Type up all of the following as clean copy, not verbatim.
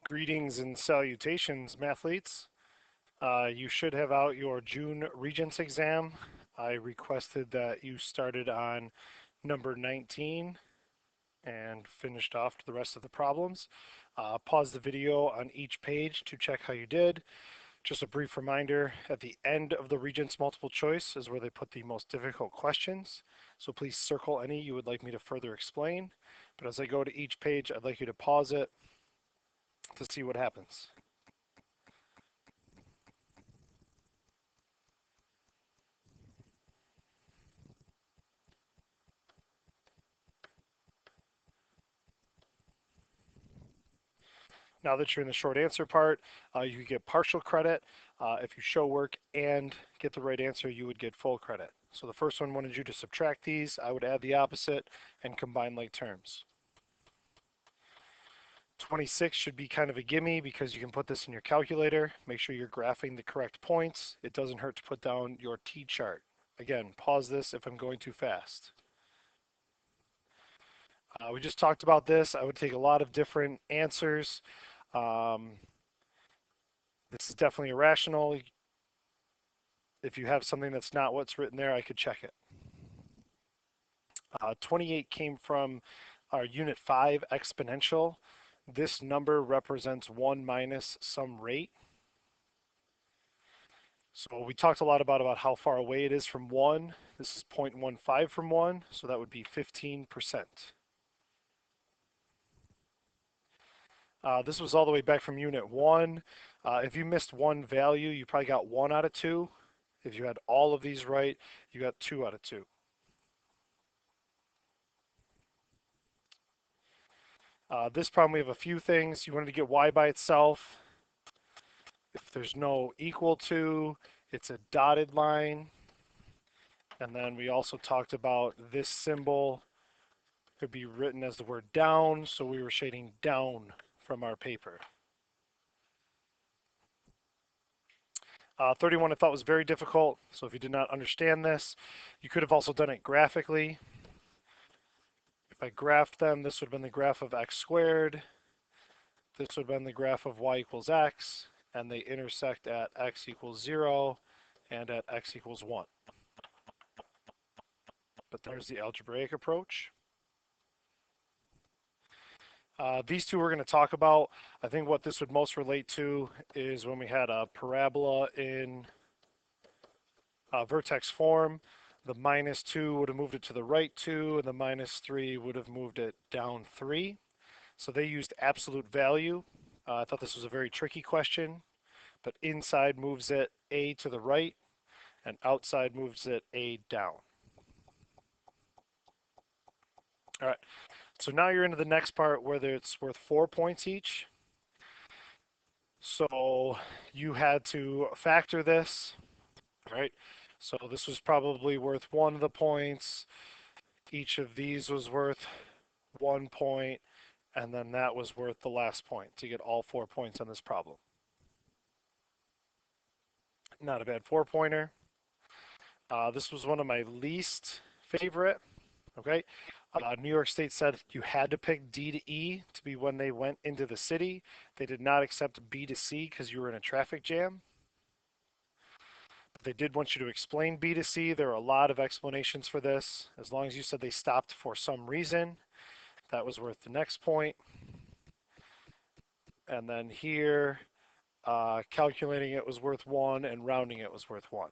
Greetings and salutations, mathletes. You should have out your June Regents exam. I requested that you started on number 19 and finished off the rest of the problems. Pause the video on each page to check how you did. Just a brief reminder, at the end of the Regents multiple choice is where they put the most difficult questions. So please circle any you would like me to further explain. But as I go to each page, I'd like you to pause it to see what happens. Now that you're in the short answer part, you get partial credit. If you show work and get the right answer, you would get full credit. So the first one wanted you to subtract these. I would add the opposite and combine like terms. 26 should be kind of a gimme because you can put this in your calculator. Make sure you're graphing the correct points. It doesn't hurt to put down your T-chart. Again, pause this if I'm going too fast. We just talked about this. I would take a lot of different answers. This is definitely irrational. If you have something that's not what's written there, I could check it. 28 came from our unit 5 exponential. This number represents 1 minus some rate. So we talked a lot about how far away it is from 1. This is 0.15 from 1, so that would be 15%. This was all the way back from unit 1. If you missed one value, you probably got 1 out of 2. If you had all of these right, you got 2 out of 2. This problem, we have a few things. You wanted to get y by itself. If there's no equal to, it's a dotted line. And then we also talked about this symbol could be written as the word down, so we were shading down from our paper. 31 I thought was very difficult, so if you did not understand this, you could have also done it graphically. If I graphed them, this would have been the graph of x squared. This would have been the graph of y equals x, and they intersect at x equals 0 and at x equals 1. But there's the algebraic approach. These two we're going to talk about. I think what this would most relate to is when we had a parabola in vertex form. The -2 would have moved it to the right 2, and the -3 would have moved it down 3. So they used absolute value. I thought this was a very tricky question, but inside moves it a to the right, and outside moves it a down. All right, so now you're into the next part where it's worth 4 points each. So you had to factor this, right? So this was probably worth 1 of the points. Each of these was worth 1 point, and then that was worth the last point to get all 4 points on this problem. Not a bad 4-pointer. This was one of my least favorite. Okay, New York State said you had to pick D to E to be when they went into the city. They did not accept B to C because you were in a traffic jam. But they did want you to explain B to C. There are a lot of explanations for this. As long as you said they stopped for some reason, that was worth the next point. And then here, calculating it was worth 1 and rounding it was worth 1.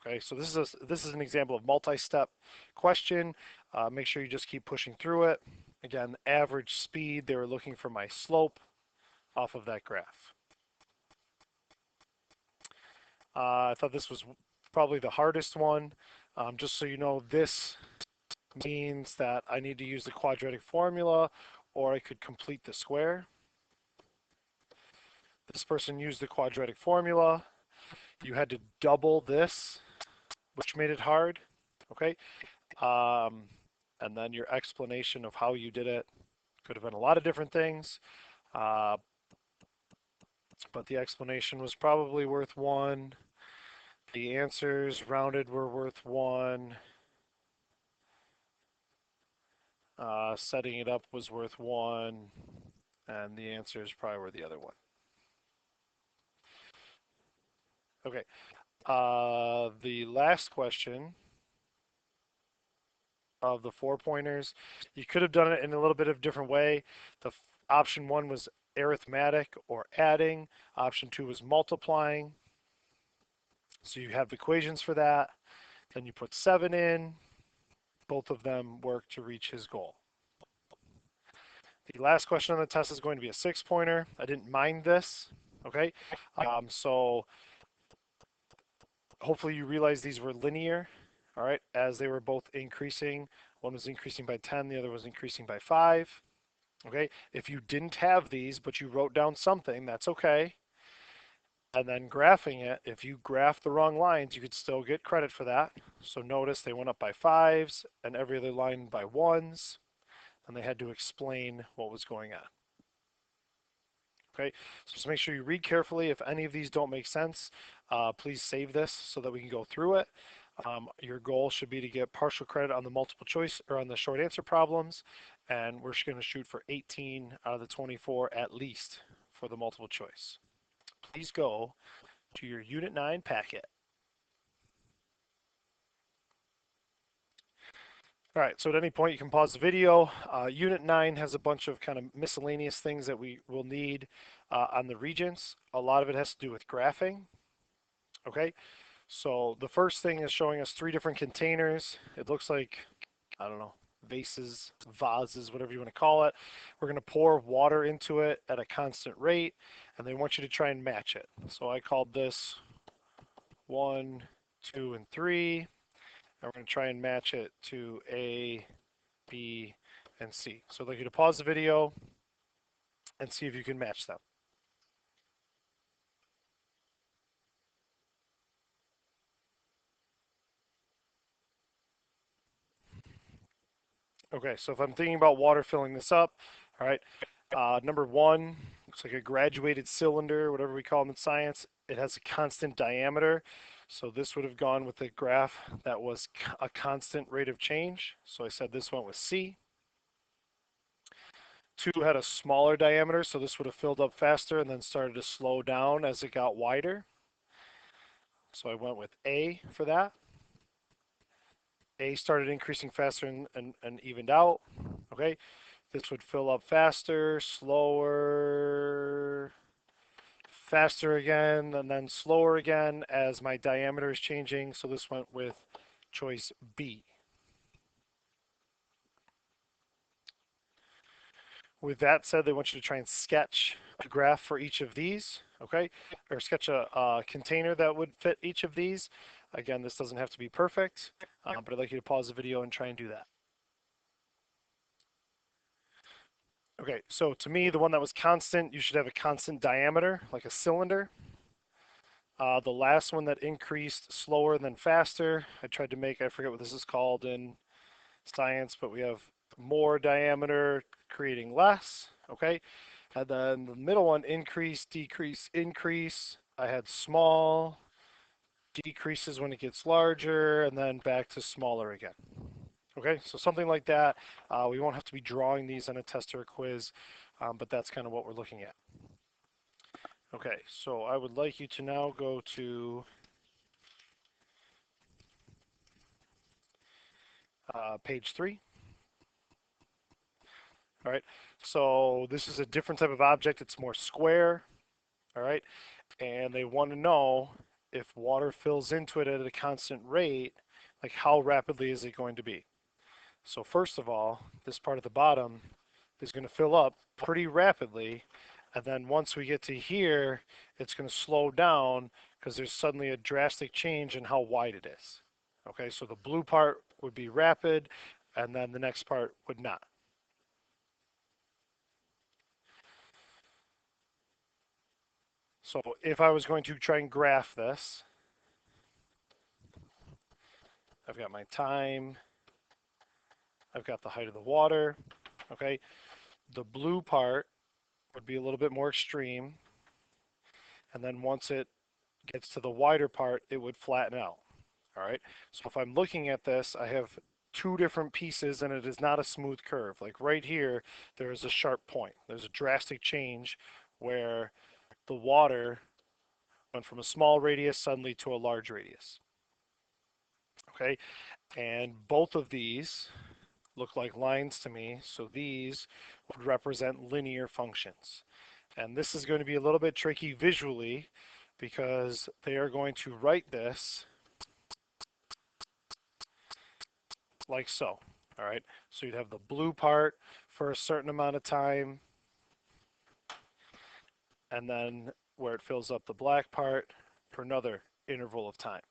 Okay, so this is an example of multi-step question. Make sure you just keep pushing through it. Again, average speed, they were looking for my slope off of that graph. I thought this was probably the hardest one. Just so you know, this means that I need to use the quadratic formula, or I could complete the square. This person used the quadratic formula. You had to double this, which made it hard. Okay. And then your explanation of how you did it could have been a lot of different things. But the explanation was probably worth 1. The answers rounded were worth 1. Setting it up was worth 1. And the answer is probably where the other one. Okay. The last question of the 4 pointers, you could have done it in a little bit of a different way. The option 1 was arithmetic or adding. Option 2 was multiplying. So you have equations for that. Then you put 7 in. Both of them work to reach his goal. The last question on the test is going to be a 6-pointer. I didn't mind this. Okay. So hopefully you realize these were linear. All right. As they were both increasing. One was increasing by 10. The other was increasing by 5. Okay. If you didn't have these, but you wrote down something, that's okay. And then graphing it, if you graph the wrong lines, you could still get credit for that. So notice they went up by 5s and every other line by 1s. And they had to explain what was going on. Okay, so just make sure you read carefully. If any of these don't make sense, please save this so that we can go through it. Your goal should be to get partial credit on the multiple choice or on the short answer problems, and we're just going to shoot for 18 out of the 24 at least for the multiple choice. Please go to your Unit 9 packet. All right, so at any point you can pause the video. Unit 9 has a bunch of kind of miscellaneous things that we will need on the regents. A lot of it has to do with graphing. Okay, so the first thing is showing us 3 different containers. It looks like, I don't know, vases, whatever you want to call it. We're going to pour water into it at a constant rate, and they want you to try and match it. So I called this 1, 2, and 3. And we're going to try and match it to A, B, and C. So I'd like you to pause the video and see if you can match them. Okay, so if I'm thinking about water filling this up, all right, number 1 looks like a graduated cylinder, whatever we call them in science. It has a constant diameter. So this would have gone with a graph that was a constant rate of change. So I said this went with C. 2 had a smaller diameter, so this would have filled up faster and then started to slow down as it got wider. So I went with A for that. A started increasing faster and evened out. Okay, this would fill up faster, slower, faster again, and then slower again as my diameter is changing. So this went with choice B. With that said, they want you to try and sketch a graph for each of these, okay? Or sketch a container that would fit each of these. Again, this doesn't have to be perfect, but I'd like you to pause the video and try and do that. Okay, so to me, the one that was constant, you should have a constant diameter, like a cylinder. The last one that increased slower than faster, I tried to make, I forget what this is called in science, but we have more diameter creating less, okay? And then the middle one, increase, decrease, increase. I had small, decreases when it gets larger, and then back to smaller again. Okay, so something like that. We won't have to be drawing these on a test or a quiz, but that's kind of what we're looking at. Okay, so I would like you to now go to page 3. All right, so this is a different type of object. It's more square. All right, and they want to know if water fills into it at a constant rate, like how rapidly is it going to be? So first of all, this part at the bottom is going to fill up pretty rapidly. And then once we get to here, it's going to slow down because there's suddenly a drastic change in how wide it is. Okay, so the blue part would be rapid, and then the next part would not. So if I was going to try and graph this, I've got my time, I've got the height of the water, okay? The blue part would be a little bit more extreme, and then once it gets to the wider part, it would flatten out, all right? So if I'm looking at this, I have two different pieces and it is not a smooth curve. Like right here, there is a sharp point. There's a drastic change where the water went from a small radius suddenly to a large radius. Okay, and both of these look like lines to me, so these would represent linear functions. And this is going to be a little bit tricky visually because they are going to write this like so. All right, so you'd have the blue part for a certain amount of time, and then where it fills up the black part for another interval of time.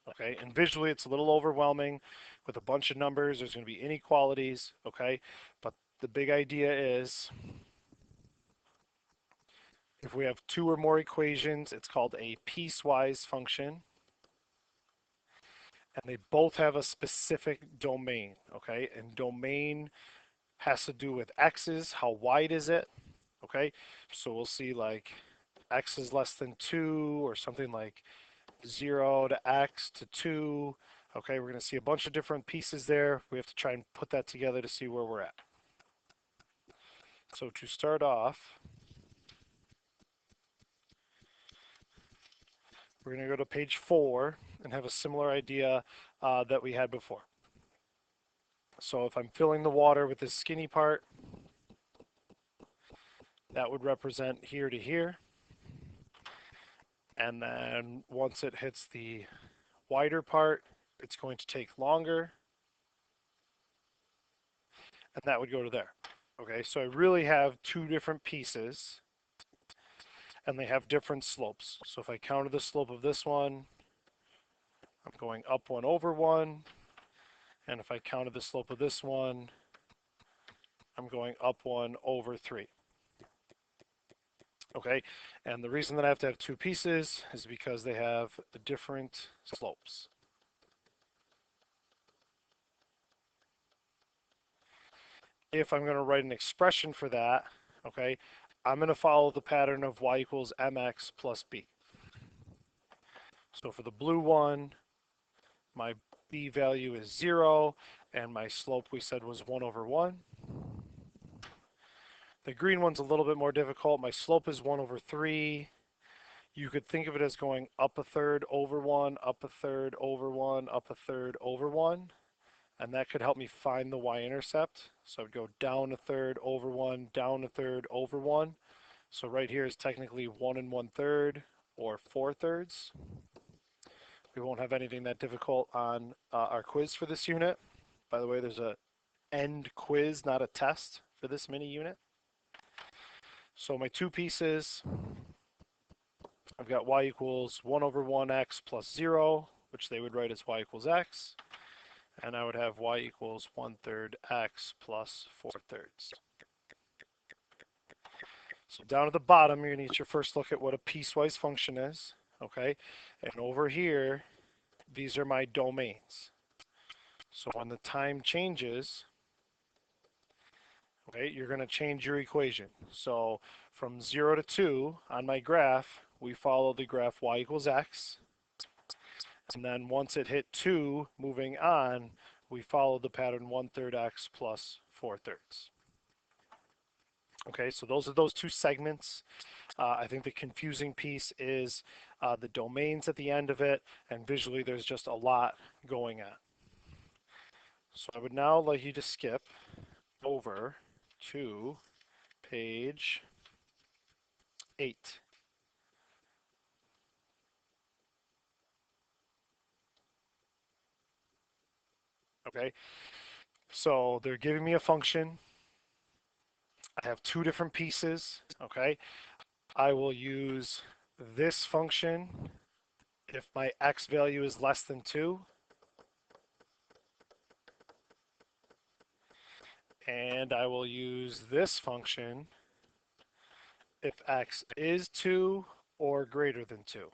Okay, and visually it's a little overwhelming with a bunch of numbers. There's going to be inequalities. Okay, but the big idea is if we have two or more equations, it's called a piecewise function, and they both have a specific domain. Okay, and domain has to do with x's, how wide is it? Okay, so we'll see like x is less than 2 or something like 0 to x to 2. Okay, we're going to see a bunch of different pieces there. We have to try and put that together to see where we're at. So to start off, we're going to go to page 4 and have a similar idea that we had before. So if I'm filling the water with this skinny part, that would represent here to here. And then once it hits the wider part, it's going to take longer, and that would go to there. Okay, so I really have two different pieces, and they have different slopes. So if I counted the slope of this one, I'm going up 1 over 1, and if I counted the slope of this one, I'm going up 1 over 3. Okay, and the reason that I have to have two pieces is because they have different slopes. If I'm going to write an expression for that, okay, I'm going to follow the pattern of y equals mx plus b. So for the blue one, my b value is 0, and my slope we said was 1 over 1. The green one's a little bit more difficult. My slope is 1 over 3. You could think of it as going up a third over 1, up a third over 1, up a third over 1. And that could help me find the y-intercept. So I'd go down a third over 1, down a third over 1. So right here is technically 1 1/3 or 4/3. We won't have anything that difficult on our quiz for this unit. By the way, there's a end quiz, not a test for this mini unit. So my two pieces, I've got y equals 1 over 1x plus 0, which they would write as y equals x. And I would have y equals 1/3 x plus 4/3. So down at the bottom, you're going to get your first look at what a piecewise function is. Okay, and over here, these are my domains. So when the time changes, okay, you're going to change your equation. So from 0 to 2 on my graph, we follow the graph y equals x. And then once it hit 2, moving on, we follow the pattern 1/3 x plus 4/3. Okay, so those are those two segments. I think the confusing piece is the domains at the end of it, and visually there's just a lot going on. So I would now like you to skip over to page 8. Okay, so they're giving me a function. I have two different pieces. Okay, I will use this function if my x value is less than 2. And I will use this function if x is 2 or greater than 2.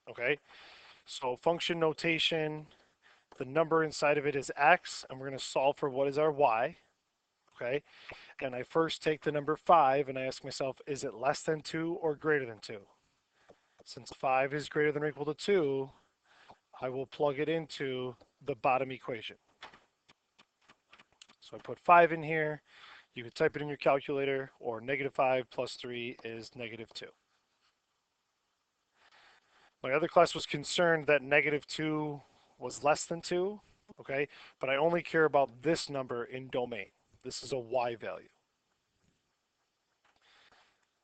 Okay, so function notation, the number inside of it is x, and we're going to solve for what is our y. Okay, and I first take the number 5 and I ask myself, is it less than 2 or greater than 2? Since 5 is greater than or equal to 2, I will plug it into the bottom equation. So I put 5 in here. You could type it in your calculator, or negative 5 plus 3 is negative 2. My other class was concerned that negative 2 was less than 2, okay? But I only care about this number in domain. This is a y value.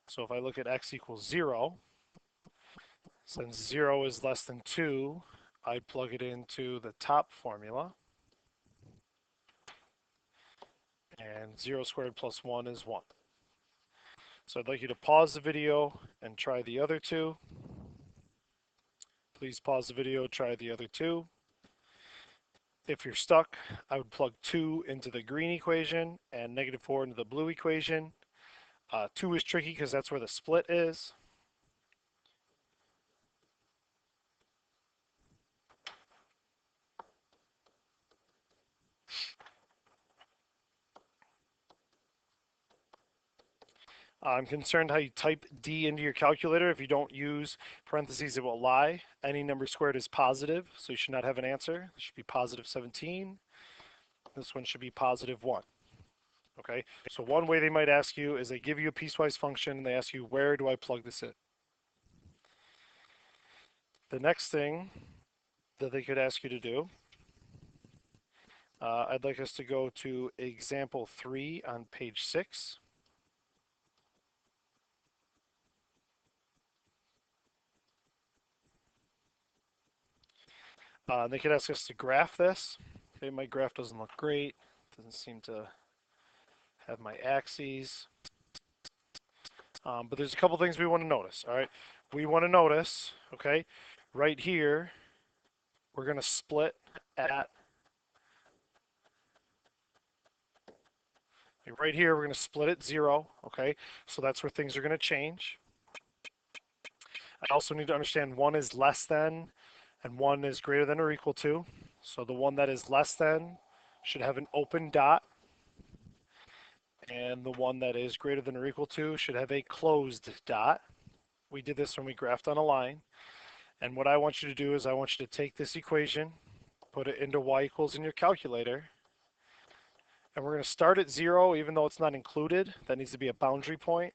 So if I look at x equals 0, since 0 is less than 2, I plug it into the top formula. And 0 squared plus 1 is 1. So I'd like you to pause the video and try the other two. Please pause the video, try the other two. If you're stuck, I would plug 2 into the green equation and negative 4 into the blue equation. 2 is tricky because that's where the split is. I'm concerned how you type D into your calculator. If you don't use parentheses, it will lie. Any number squared is positive, so you should not have an answer. It should be positive 17. This one should be positive 1. Okay, so one way they might ask you is they give you a piecewise function and they ask you, where do I plug this in? The next thing that they could ask you to do, I'd like us to go to example 3 on page 6. They could ask us to graph this. Okay, my graph doesn't look great. Doesn't seem to have my axes. But there's a couple things we want to notice, all right? We want to notice, okay, right here, we're going to split at, right here, we're going to split at 0, okay? So that's where things are going to change. I also need to understand 1 is less than and 1 is greater than or equal to. So the one that is less than should have an open dot, and the one that is greater than or equal to should have a closed dot. We did this when we graphed on a line. And what I want you to do is I want you to take this equation, put it into y equals in your calculator, and we're going to start at 0 even though it's not included. That needs to be a boundary point.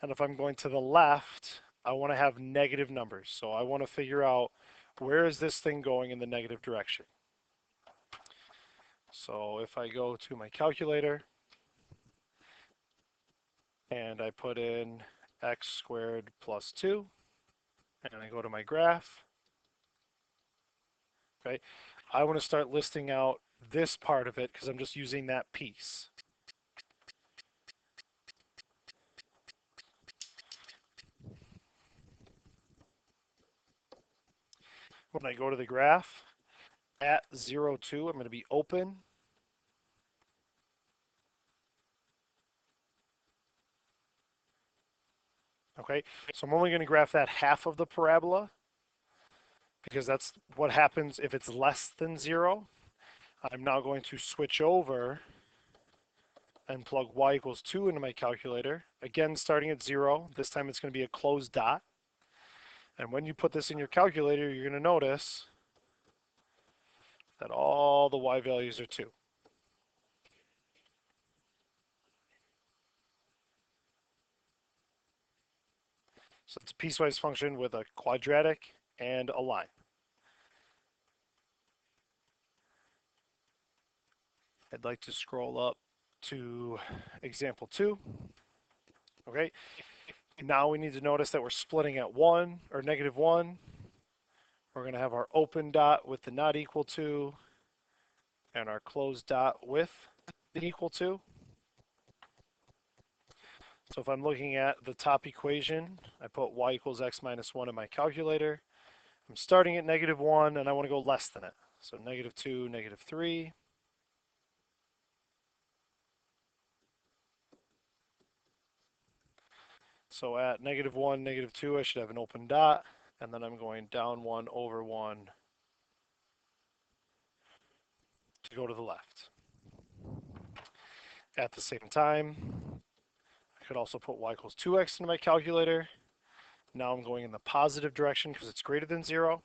And if I'm going to the left, I want to have negative numbers. So I want to figure out, where is this thing going in the negative direction? So if I go to my calculator and I put in x squared plus 2, and I go to my graph, okay, I want to start listing out this part of it because I'm just using that piece. When I go to the graph, at 0, 2, I'm going to be open. Okay, so I'm only going to graph that half of the parabola because that's what happens if it's less than 0. I'm now going to switch over and plug y equals 2 into my calculator. Again, starting at 0. This time it's going to be a closed dot. And when you put this in your calculator, you're going to notice that all the y values are 2. So it's a piecewise function with a quadratic and a line. I'd like to scroll up to example 2. Okay, now we need to notice that we're splitting at 1 or negative 1. We're going to have our open dot with the not equal to and our closed dot with the equal to. So if I'm looking at the top equation, I put y equals x minus 1 in my calculator. I'm starting at negative 1 and I want to go less than it. So negative 2, negative 3. So at negative 1, negative 2, I should have an open dot. And then I'm going down 1 over 1 to go to the left. At the same time, I could also put y equals 2x into my calculator. Now I'm going in the positive direction because it's greater than 0.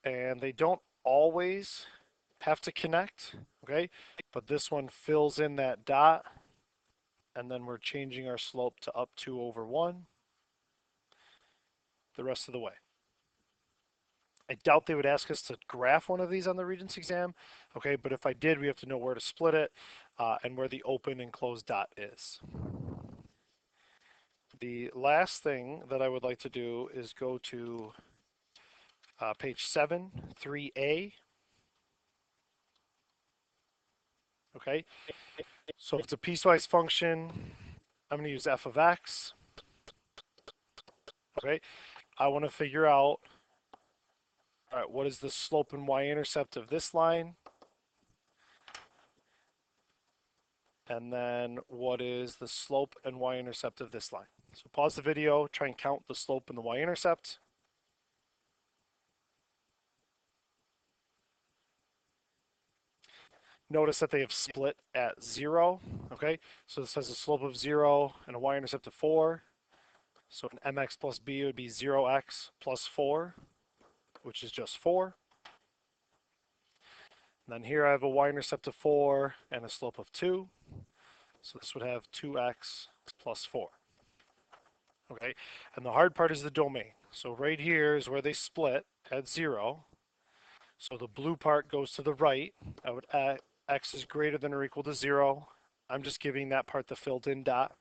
And they don't always have to connect, okay? But this one fills in that dot, and then we're changing our slope to up 2 over 1 the rest of the way. I doubt they would ask us to graph one of these on the Regents exam, okay? But if I did, we have to know where to split it and where the open and closed dot is. The last thing that I would like to do is go to page 7, 3A, okay? So if it's a piecewise function, I'm going to use f of x, okay? I want to figure out, all right, what is the slope and y-intercept of this line? And then what is the slope and y-intercept of this line? So pause the video, try and count the slope and the y-intercept. Notice that they have split at 0, okay? So this has a slope of 0 and a y-intercept of 4. So an mx plus b would be 0x plus 4, which is just 4. And then here I have a y-intercept of 4 and a slope of 2. So this would have 2x plus 4. Okay, and the hard part is the domain. So right here is where they split at 0. So the blue part goes to the right. I would add x is greater than or equal to 0. I'm just giving that part the filled in dot.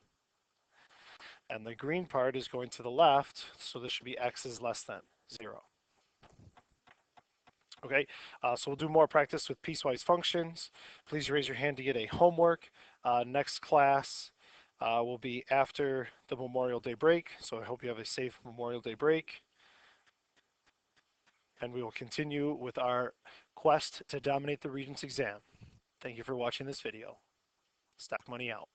And the green part is going to the left, so this should be x is less than 0. Okay, so we'll do more practice with piecewise functions. Please raise your hand to get a homework. Next class will be after the Memorial Day break, so I hope you have a safe Memorial Day break. And we will continue with our quest to dominate the Regents exam. Thank you for watching this video. Stock Money out.